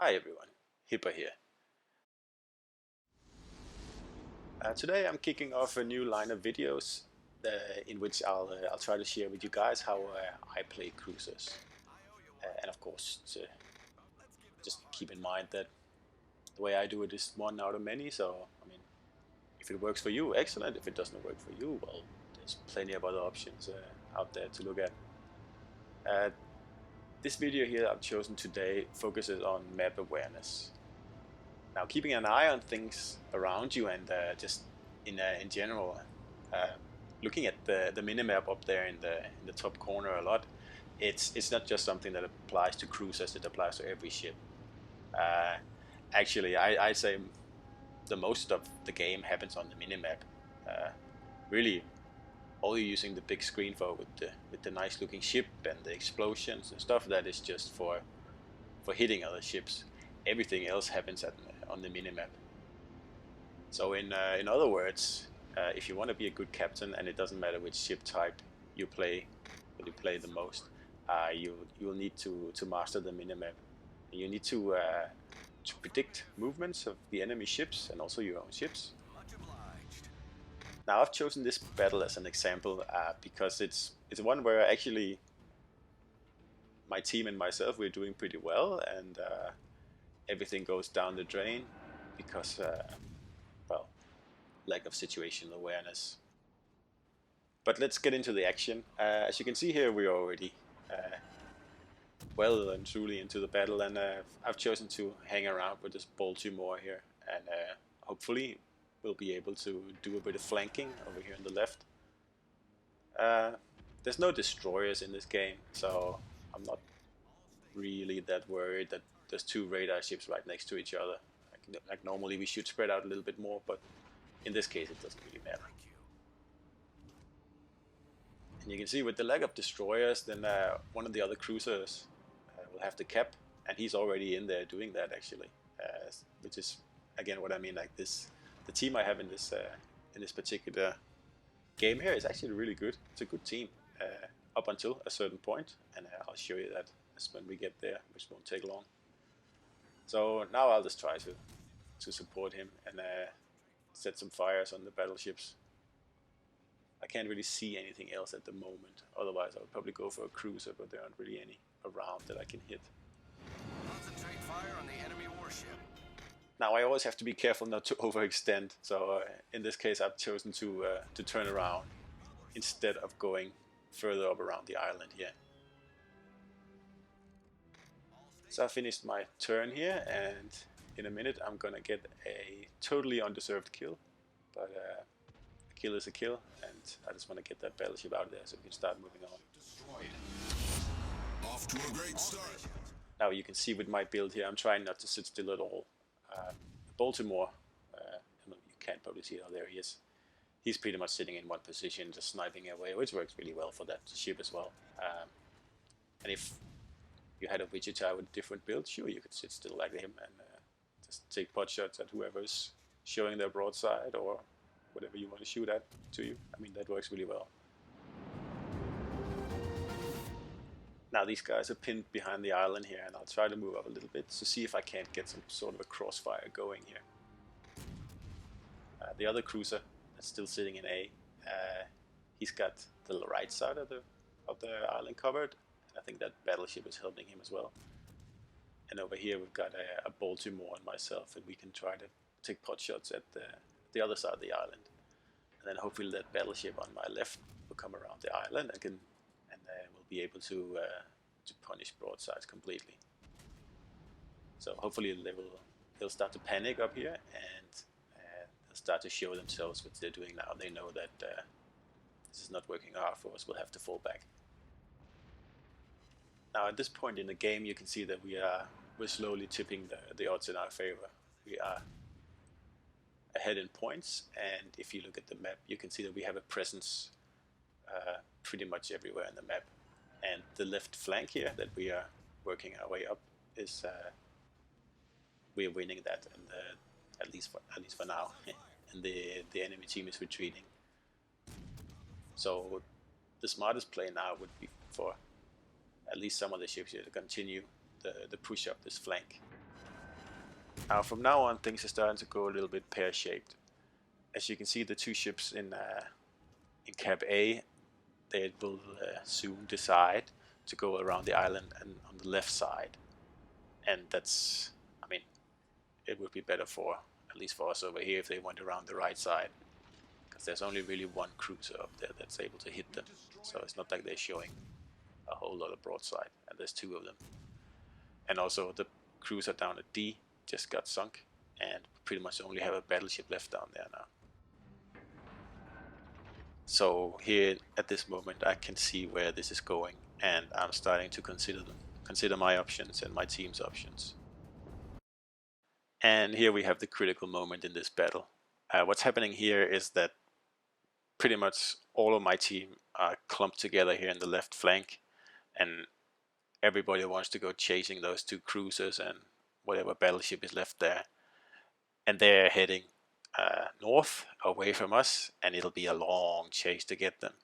Hi everyone, Hipper here. Today I'm kicking off a new line of videos in which I'll try to share with you guys how I play cruisers. And of course, just keep in mind that the way I do it is one out of many, so I mean, if it works for you, excellent. If it doesn't work for you, well, there's plenty of other options out there to look at. Uh, this video here I've chosen today focuses on map awareness. Now, keeping an eye on things around you and just in general, uh, looking at the minimap up there in the top corner a lot, it's not just something that applies to cruisers; it applies to every ship. Uh, actually, I say the most of the game happens on the minimap. Uh, really, all you're using the big screen for with the nice looking ship and the explosions and stuff that is just for hitting other ships. Everything else happens on the minimap. So in other words, if you want to be a good captain, and it doesn't matter which ship type you play, that you play the most, you'll need to master the minimap. You need to predict movements of the enemy ships and also your own ships. Now I've chosen this battle as an example because it's one where actually my team and myself we're doing pretty well, and everything goes down the drain because well, lack of situational awareness. But let's get into the action. As you can see here, we're already uh, well and truly into the battle, and I've chosen to hang around with this Baltimore here, and hopefully we'll be able to do a bit of flanking over here on the left. Uh, there's no destroyers in this game, so I'm not really that worried that there's two radar ships right next to each other. Like normally we should spread out a little bit more, but in this case it doesn't really matter. And you can see with the lack of destroyers, then one of the other cruisers will have the cap, and he's already in there doing that actually, which is again what I mean. Like this, the team I have in this particular game here is actually really good. It's a good team up until a certain point, and I'll show you that as when we get there, which won't take long. So now I'll just try to support him and set some fires on the battleships. I can't really see anything else at the moment. Otherwise, I would probably go for a cruiser, but there aren't really any around that I can hit. Concentrate fire on the enemy warship. Now, I always have to be careful not to overextend. So in this case, I've chosen to turn around instead of going further up around the island here. So I finished my turn here, and in a minute I'm gonna get a totally undeserved kill, but a kill is a kill, and I just want to get that battleship out of there so we can start moving on. Destroyed. Off to a great start. Now you can see with my build here, I'm trying not to sit still at all. Baltimore, you can't probably see it. Oh, there he is. He's pretty much sitting in one position, just sniping away, which works really well for that ship as well. And if you had a Wichita with a different build, sure, you could sit still like him and just take pot shots at whoever's showing their broadside or whatever you want to shoot at to you. I mean, that works really well. Now these guys are pinned behind the island here, and I'll try to move up a little bit to see if I can't get some sort of a crossfire going here. The other cruiser that's still sitting in A, he's got the right side of the island covered. I think that battleship is helping him as well. And over here we've got a Baltimore and myself, and we can try to take pot shots at the other side of the island. And then hopefully that battleship on my left will come around the island and we'll be able to punish broadsides completely. So hopefully they'll start to panic up here, and they'll start to show themselves what they're doing now. They know that this is not working out for us. We'll have to fall back. Now at this point in the game, you can see that we're slowly tipping the odds in our favor. We are ahead in points, and if you look at the map, you can see that we have a presence pretty much everywhere in the map. And the left flank here that we are working our way up is we're winning that, and at least for now. And the enemy team is retreating. So the smartest play now would be for at least some of the ships here to continue the push up this flank. Now from now on things are starting to go a little bit pear-shaped. As you can see, the two ships in Cap A, they will soon decide to go around the island and on the left side, and that's, I mean, it would be better for, at least for us over here, if they went around the right side, because there's only really one cruiser up there that's able to hit them, so it's not like they're showing a whole lot of broadside, and there's two of them. And also the cruiser down at D just got sunk, and pretty much only have a battleship left down there now. So here at this moment I can see where this is going, and I'm starting to consider my options and my team's options. And here we have the critical moment in this battle. What's happening here is that pretty much all of my team are clumped together here in the left flank, and everybody wants to go chasing those two cruisers and whatever battleship is left there, and they're heading north away from us, and it'll be a long chase to get them.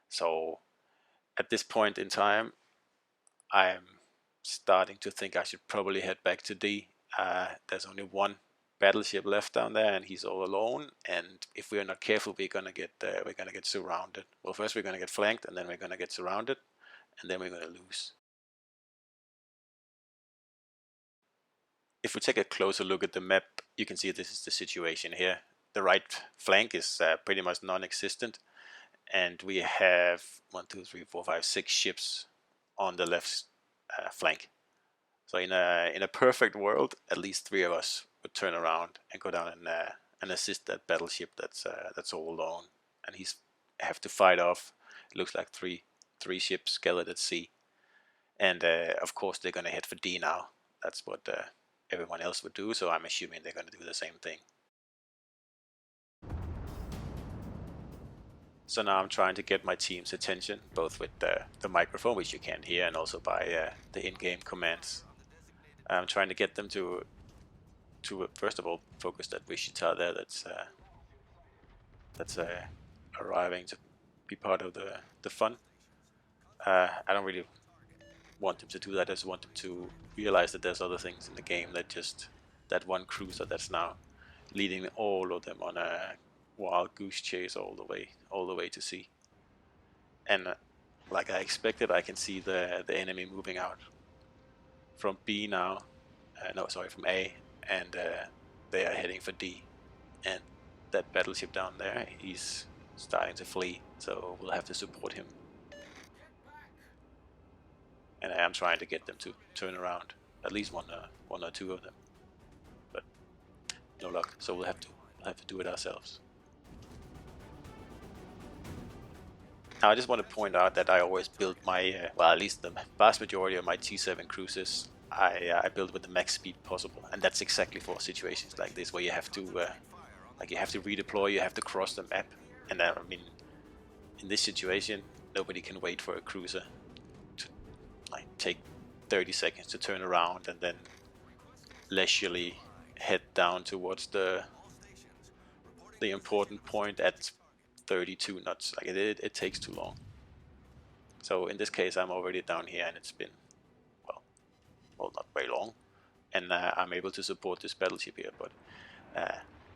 So at this point in time I'm starting to think I should probably head back to D. There's only one battleship left down there, and he's all alone. And if we're not careful, we're gonna get surrounded. Well, first we're gonna get flanked, and then we're gonna get surrounded, and then we're gonna lose. If we take a closer look at the map, you can see this is the situation here. The right flank is pretty much non-existent, and we have 1, 2, 3, 4, 5, 6 ships on the left flank. So in a perfect world, at least 3 of us would turn around and go down and assist that battleship that's all alone, and he's have to fight off. It looks like three ships gathered at sea, and of course they're gonna head for D now. That's what everyone else would do. So I'm assuming they're gonna do the same thing. So now I'm trying to get my team's attention, both with the microphone, which you can't hear, and also by the in-game commands. I'm trying to get them to first of all focus that Wichita there that's arriving to be part of the fun. I don't really want them to do that. I just want them to realize that there's other things in the game that just that one cruiser that's now leading all of them on a wild goose chase all the way to sea. And like I expected, I can see the enemy moving out from B now. No, sorry, from A, and they are heading for D. And that battleship down there, he's starting to flee, so we'll have to support him. And I am trying to get them to turn around, at least one or two of them, but no luck. So we'll have to do it ourselves. Now I just want to point out that I always build my well, at least the vast majority of my T7 cruisers I build with the max speed possible, and that's exactly for situations like this where you have to redeploy, you have to cross the map, and I mean, in this situation, nobody can wait for a cruiser to like take 30 seconds to turn around and then leisurely head down towards the important point at 32 knots. Like it takes too long. So in this case, I'm already down here, and it's been well, not very long, and I'm able to support this battleship here, but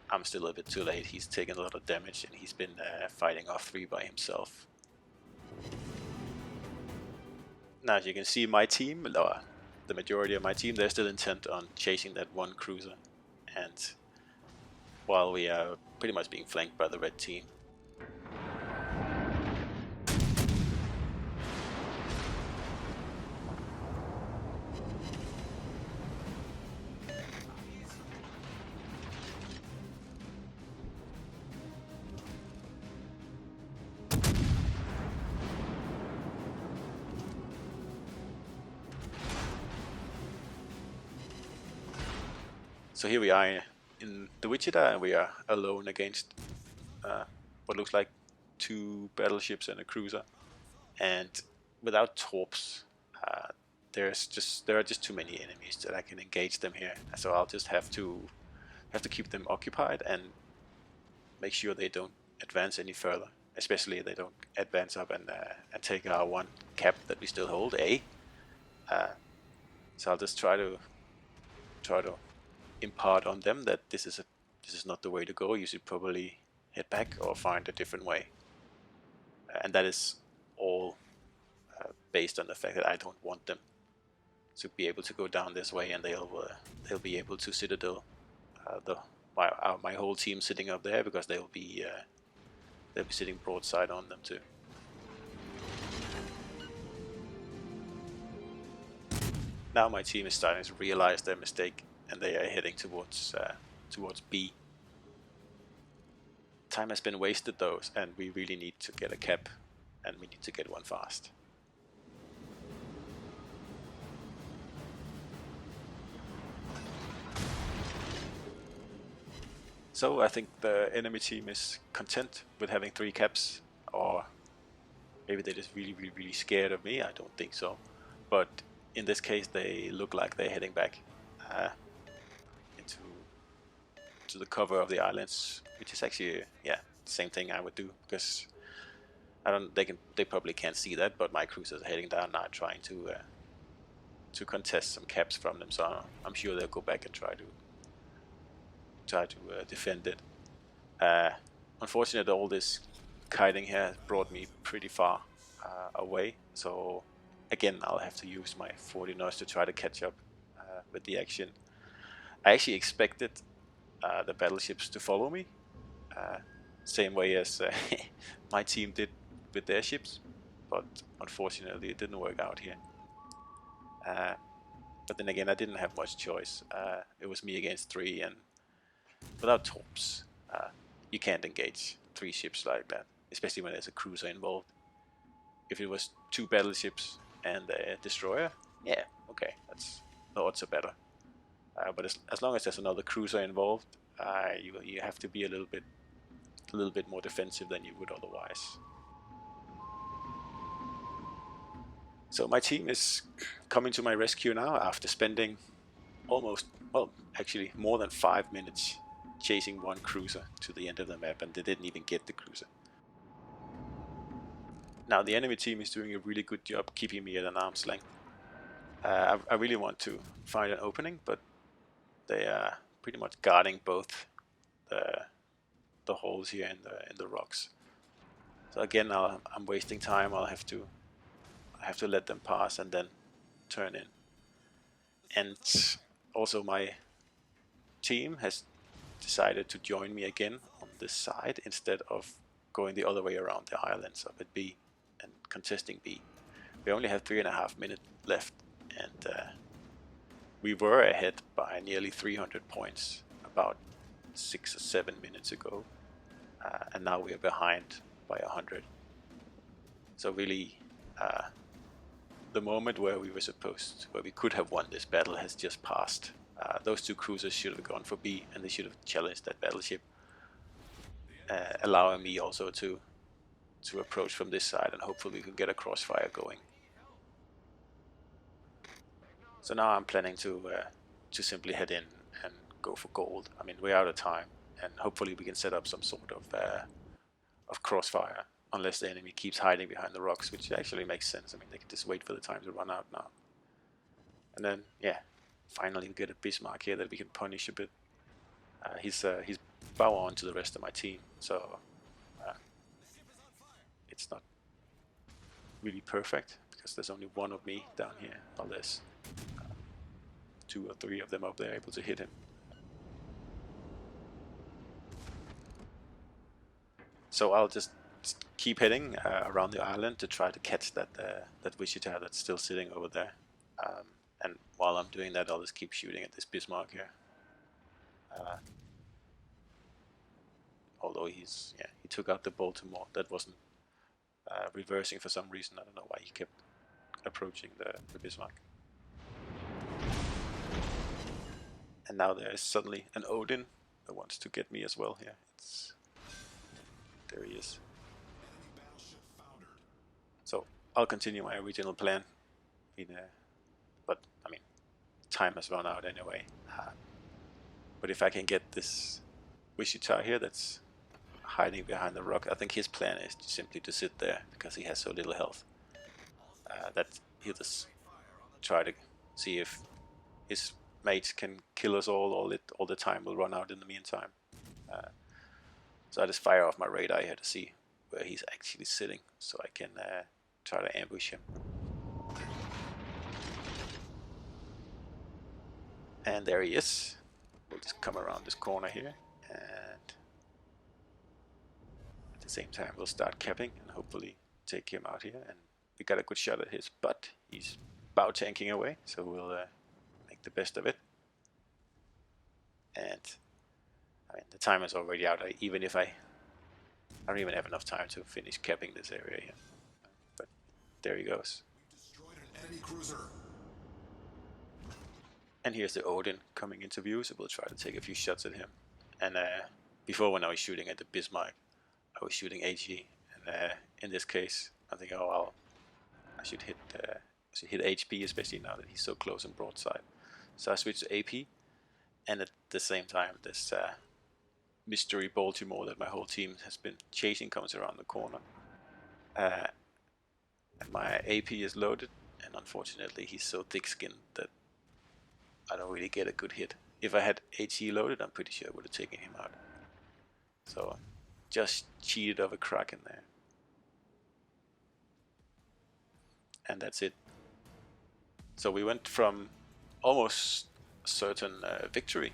I'm still a bit too late. He's taken a lot of damage, and he's been fighting off 3 by himself. Now, as you can see, my team, the majority of my team, they're still intent on chasing that one cruiser, and while we are pretty much being flanked by the red team. So here we are in the Wichita, and we are alone against what looks like 2 battleships and a cruiser. And without torps, there are just too many enemies that I can engage them here. So I'll just have to keep them occupied and make sure they don't advance any further. Especially if they don't advance up and take our one cap that we still hold, A. So I'll just try to impart on them that this is not the way to go. You should probably head back or find a different way. And that is all based on the fact that I don't want them to be able to go down this way, and they'll be able to citadel my whole team sitting up there, because they'll be sitting broadside on them too. Now my team is starting to realize their mistake, and they are heading towards B. Time has been wasted though, and we really need to get a cap, and we need to get one fast. So I think the enemy team is content with having 3 caps, or maybe they're just really scared of me. I don't think so, but in this case they look like they're heading back into the cover of the islands, which is actually the same thing I would do, because they probably can't see that, but my cruisers are heading down now, trying to contest some caps from them. So I'm sure they'll go back and try to defend it. Unfortunately, all this kiting here has brought me pretty far away, so again I'll have to use my 40 knots to try to catch up with the action. I actually expected the battleships to follow me, same way as my team did with their ships, but unfortunately it didn't work out here. But then again, I didn't have much choice. It was me against 3, and without torps, you can't engage 3 ships like that, especially when there's a cruiser involved. If it was 2 battleships and a destroyer, yeah, okay, the odds are better. But as long as there's another cruiser involved, you have to be a little bit more defensive than you would otherwise. So my team is coming to my rescue now after spending actually more than 5 minutes chasing one cruiser to the end of the map, and they didn't even get the cruiser. Now the enemy team is doing a really good job keeping me at an arm's length. I really want to find an opening, but they are pretty much guarding both the holes here in the rocks. So again, I'm wasting time. I have to let them pass and then turn in. And also my team has decided to join me again on this side instead of going the other way around the islands up at B and contesting B. We only have 3.5 minutes left, and we were ahead by nearly 300 points about 6 or 7 minutes ago, and now we are behind by 100. So really, the moment where we could have won this battle has just passed. Those 2 cruisers should have gone for B, and they should have challenged that battleship, allowing me also to approach from this side, and hopefully we can get a crossfire going. So now I'm planning to simply head in and go for gold. I mean, we're out of time, and hopefully we can set up some sort of crossfire, unless the enemy keeps hiding behind the rocks, which actually makes sense. I mean, they can just wait for the time to run out now. And then, yeah, finally we get a Bismarck here that we can punish a bit. He's bow on to the rest of my team, so it's not really perfect, because there's only one of me down here, while there's 2 or 3 of them up there able to hit him. So I'll just keep heading around the island to try to catch that Wichita that's still sitting over there. And while I'm doing that, I'll just keep shooting at this Bismarck here. Although he took out the Baltimore, that wasn't reversing for some reason. I don't know why he kept approaching the Bismarck. And now there is suddenly an Odin that wants to get me as well here. There he is. So I'll continue my original plan. But I mean, time has run out anyway. But if I can get this Wichita here that's hiding behind the rock, I think his plan is simply to sit there because he has so little health. That he'll just try to see if his mates can kill us all the time will run out in the meantime. So I just fire off my radar here to see where he's actually sitting, so I can try to ambush him. And there he is. We'll just come around this corner here, and at the same time we'll start capping and hopefully take him out here. And we got a good shot at his butt. He's bow tanking away, so we'll make the best of it. And I mean, the time is already out. Even if I don't even have enough time to finish capping this area here. But there he goes. Destroyed an enemy cruiser. And here's the Odin coming into view, so we'll try to take a few shots at him. And before, when I was shooting at the Bismarck, I was shooting HE. And in this case, I think, oh well, I should hit HP, especially now that he's so close and broadside. So I switched to AP, and at the same time, this mystery Baltimore that my whole team has been chasing comes around the corner. And my AP is loaded, and unfortunately he's so thick-skinned that I don't really get a good hit. If I had HE loaded, I'm pretty sure I would have taken him out. So just cheated of a Kraken there. And that's it. So we went from almost certain victory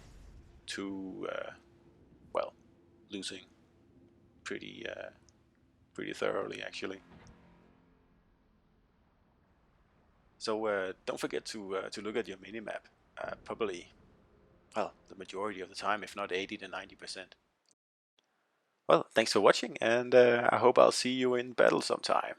to well, losing pretty thoroughly actually. So don't forget to look at your minimap. Probably, well, the majority of the time, if not 80 to 90%. Well, thanks for watching, and I hope I'll see you in battle sometime.